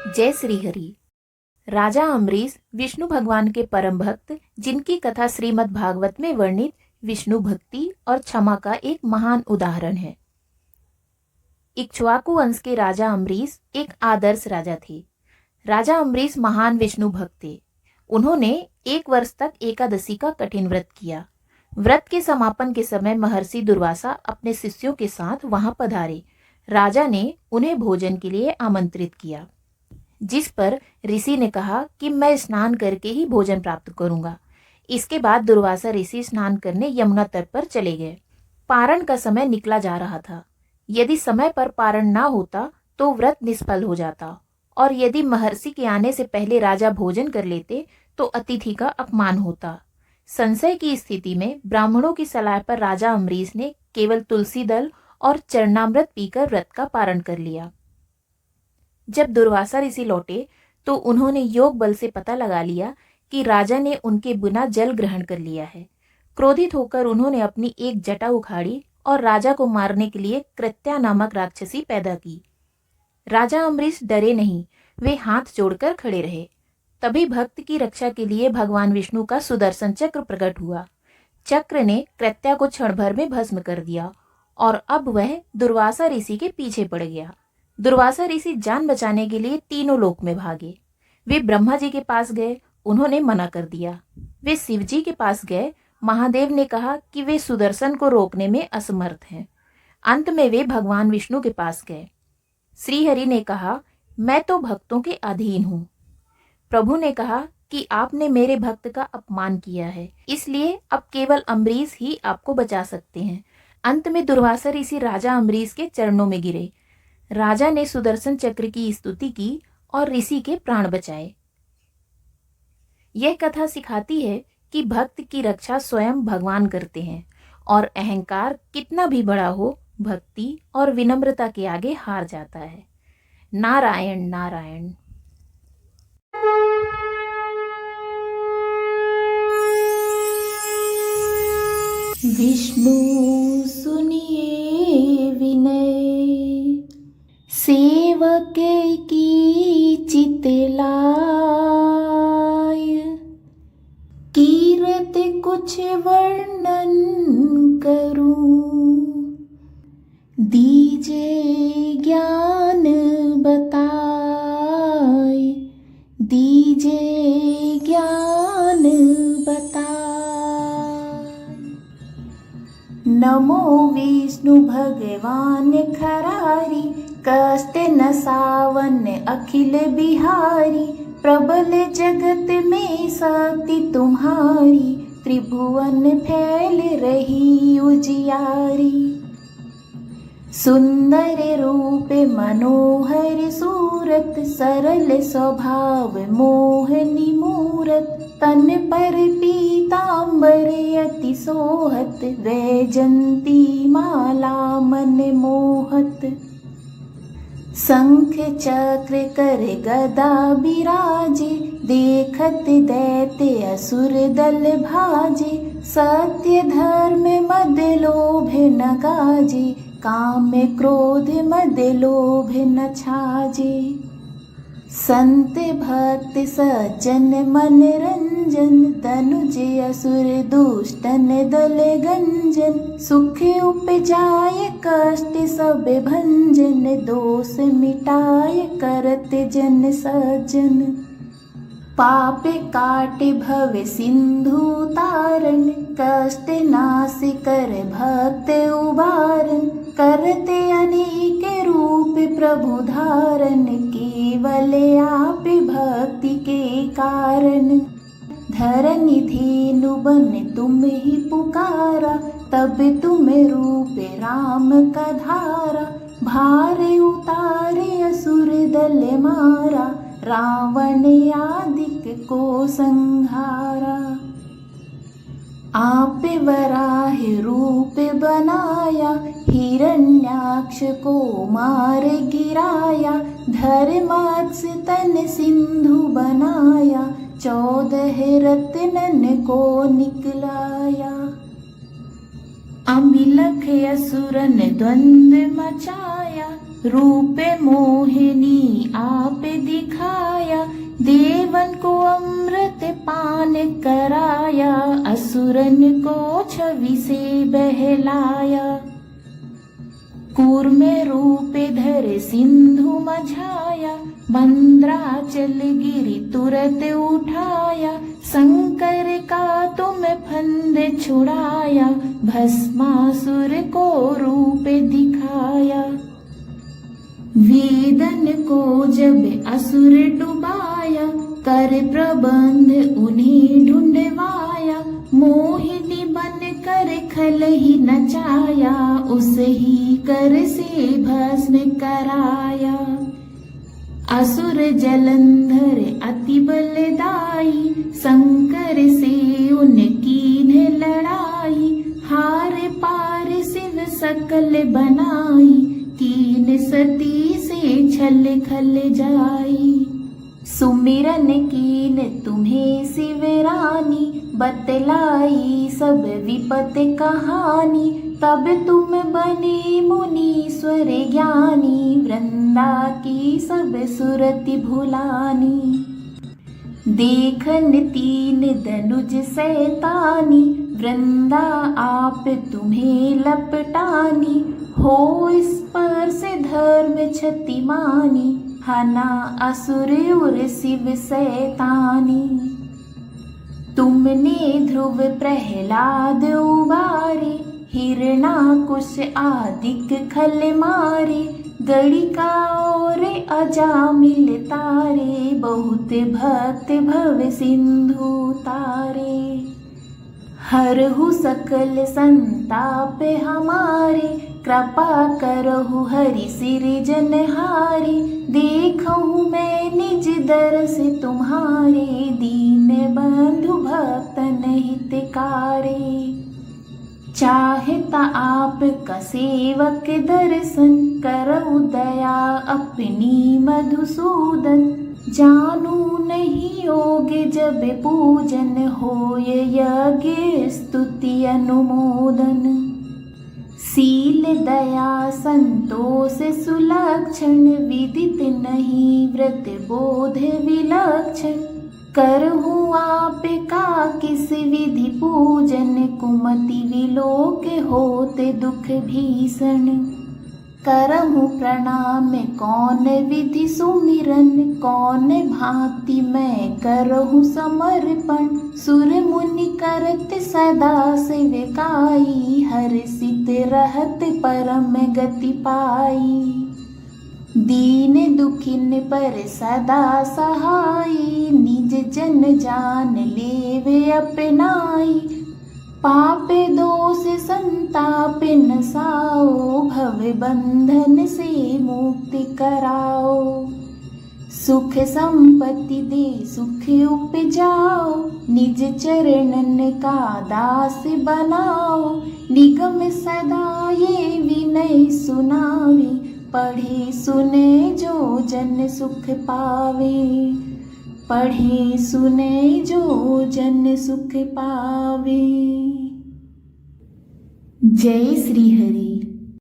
जय श्री हरि। राजा अम्बरीश विष्णु भगवान के परम भक्त, जिनकी कथा श्रीमद् भागवत में वर्णित विष्णु भक्ति और क्षमा का एक महान उदाहरण है। इक्ष्वाकु वंश के राजा अम्बरीश एक आदर्श राजा थे। राजा अम्बरीश महान विष्णु भक्त थे। उन्होंने 1 वर्ष तक एकादशी का कठिन व्रत किया। व्रत के समापन के समय महर्षि दुर्वासा अपने शिष्यों के साथ वहां पधारे। राजा ने उन्हें भोजन के लिए आमंत्रित किया, जिस पर ऋषि ने कहा कि मैं स्नान करके ही भोजन प्राप्त करूंगा। इसके बाद दुर्वासा ऋषि स्नान करने यमुना तट पर चले गए। पारण का समय निकला जा रहा था। यदि समय पर पारण ना होता तो व्रत निष्फल हो जाता, और यदि महर्षि के आने से पहले राजा भोजन कर लेते तो अतिथि का अपमान होता। संशय की स्थिति में ब्राह्मणों की सलाह पर राजा अम्बरीश ने केवल तुलसी दल और चरणामृत पीकर व्रत का पारण कर लिया। जब दुर्वासा ऋषि लौटे तो उन्होंने योग बल से पता लगा लिया कि राजा ने उनके बिना जल ग्रहण कर लिया है। क्रोधित होकर उन्होंने अपनी एक जटा उखाड़ी और राजा को मारने के लिए कृत्या नामक राक्षसी पैदा की। राजा अम्बरीश डरे नहीं, वे हाथ जोड़कर खड़े रहे। तभी भक्त की रक्षा के लिए भगवान विष्णु का सुदर्शन चक्र प्रकट हुआ। चक्र ने कृत्या को क्षण भर में भस्म कर दिया और अब वह दुर्वासा ऋषि के पीछे पड़ गया। दुर्वासा ऋषि जान बचाने के लिए तीनों लोक में भागे। वे ब्रह्मा जी के पास गए, उन्होंने मना कर दिया। वे शिव जी के पास गए, महादेव ने कहा कि वे सुदर्शन को रोकने में असमर्थ हैं। अंत में वे भगवान विष्णु के पास गए। श्रीहरि ने कहा, मैं तो भक्तों के अधीन हूँ। प्रभु ने कहा कि आपने मेरे भक्त का अपमान किया है, इसलिए अब केवल अम्बरीश ही आपको बचा सकते हैं। अंत में दुर्वासा ऋषि राजा अम्बरीश के चरणों में गिरे। राजा ने सुदर्शन चक्र की स्तुति की और ऋषि के प्राण बचाए। यह कथा सिखाती है कि भक्त की रक्षा स्वयं भगवान करते हैं, और अहंकार कितना भी बड़ा हो, भक्ति और विनम्रता के आगे हार जाता है। नारायण नारायण। विष्णु सुनिए विनय, सेवक की चितलाय। कीरत कुछ वर्णन करूं, दीजे ज्ञान बताए, दीजे ज्ञान बताए। नमो विष्णु भगवान खरारी, कष्ट न सावन अखिल बिहारी। प्रबल जगत में शक्ति तुम्हारी, त्रिभुवन फैल रही उजियारी। सुंदर रूप मनोहर सूरत, सरल स्वभाव मोहनी मूरत। तन पर पीतांबर अति सोहत, वैजंती माला मन मोहत। शंख चक्र कर गदा बिराजे, देखत दैत्य असुर दल भाजे। सत्य धर्म मद लोभ न गाजे, काम क्रोध मद लोभ न छाजे। संत भक्त सज्जन मन रंजन, तनुज असुर दुष्टन दल गंजन। सुख उपजाय कष्ट सब भंजन, दोष मिटाय करत जन सज्जन। पाप काट भव सिंधु तारण, कष्ट नाश कर भक्त उबारन। करते अनेक रूप प्रभु धारण, केवल आप भक्ति के कारण। धरनी धेनु बन तुम ही पुकारा, तब तुम रूप राम का धारा। भार उतारे असुर दल मारा, रावण आदिक को संहारा। आप वराह रूप बनाया, हिरण्याक्ष को मार गिराया। धर्माक्ष तन सिंधु बनाया, 14 रत्नन को निकलाया। अमिलख असुरन द्वंद्व मचाया, रूप मोहिनी आप दिखा छवि से बहलाया। कूर्म रूप धर सिंधु मझाया, मंद्राचल गिरि तुरत उठाया। शंकर का तुम फंद छुड़ाया, भस्मासुर को रूप दिखाया। वेदन को जब असुर डुबाया, कर प्रबंध उन्हें ढूंढवाया। मोहिनी बन कर खल ही नचाया, उस ही कर से भस्म कराया। असुर जलंधर अति बलदाई, शंकर से उनकी ने लड़ाई। हार पार शिव सकल बनाई, कीन सती से छल खल जाई। सुमिरन कीन तुम्हें शिव रानी, बतलाई सब विपत कहानी। तब तुम बने मुनीश्वर ज्ञानी, वृंदा की सब सुरति भुलानी। देखन तीन धनुज सैतानी, वृंदा आप तुम्हें लपटानी। हो स्पर्श धर्म क्षतिमानी, हना असुर उर शिव सैतानी। तुमने ध्रुव प्रहलाद उबारे, हिरणाकुश आदिक खल मारे। गणिका और अजामिल तारे, बहुत भक्त भव सिंधु तारे। हरहु सकल संताप हमारे, कृपा करहु हरि सिरजनहारे। देखहु मैं निज दरस तुम्हारे, दीन बंधु भक्तन हितकारे। चाहता आप का सेवक दर्शन, करहु दया अपनी मधुसूदन। जानू नहीं योग जब पूजन, होय यज्ञ स्तुति अनुमोदन। शील दया संतोष सुलक्षण, विदित नहीं व्रत बोध विलक्षण। करहु आप का किस विधि पूजन, कुमति विलोक होते दुख भीषण। करहु प्रणाम कौन विधि सुमिरन, कौन भांति मैं करहु समर्पण। सुर मुनि करत सदा सेवकाई, हर्षित रहत परम गति पाई। दीन दुखिन पर सदा सहाई, निज जन जान लेवे अपनाई। पाप दोष संताप नसाओ, भव बंधन से मुक्ति कराओ। सुख संपत्ति दे सुख उपजाओ, निज चरणन का दास बनाओ। निगम सदा ये विनय सुनावे, पढ़े सुने जो जन सुख पावे। पढ़े सुने जो जन सुख पावे। जय श्री हरि।